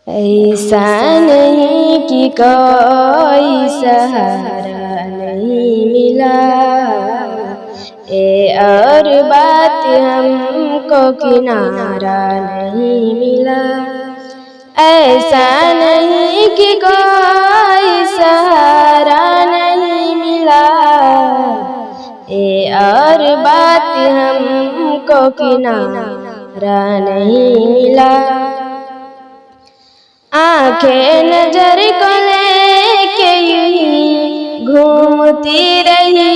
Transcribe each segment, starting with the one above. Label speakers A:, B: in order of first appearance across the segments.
A: ऐसा नहीं कि कोई सहारा नहीं मिला, और बात हमको किनारा नहीं मिला। ऐसा नहीं कि कोई सहारा नहीं मिला, और बात हमको किनारा नहीं मिला। आंखें नजर को लेके यूं घूमती रही,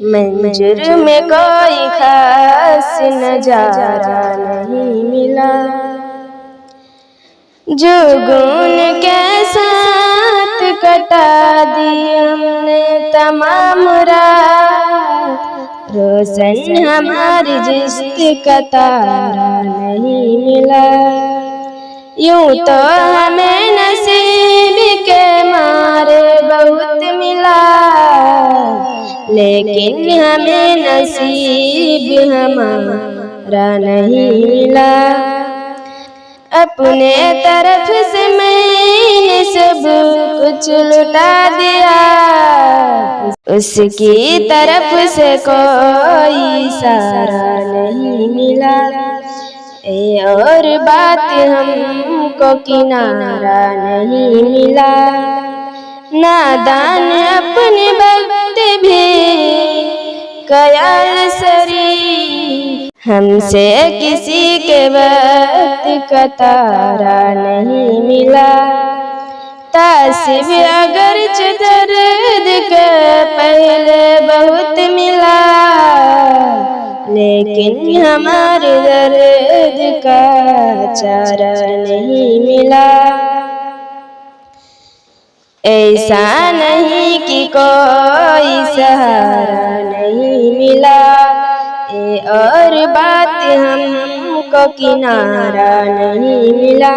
A: मंजर में कोई खास नजारा नहीं मिला। जो गुन के साथ कटा दी हमने तमाम रात, रोशन हमारी जिस्म का तारा नहीं मिला। यूं तो हमें नसीब के मारे बहुत मिला, लेकिन हमें नसीब हमारा नहीं मिला। अपने तरफ से मैंने सब कुछ लुटा दिया, उसकी तरफ से कोई इशारा नहीं मिला। और बात हमको किनारा नहीं मिला। नादान अपने वक्त भी ख्याल सरी, हमसे किसी के वक्त का तारा नहीं मिला। तासिब अगर दर्द के पहले बहुत मिला, लेकिन हमारे दर्द का चारा नहीं मिला। ऐसा नहीं कि कोई सहारा नहीं मिला, और बात हमको किनारा नहीं मिला।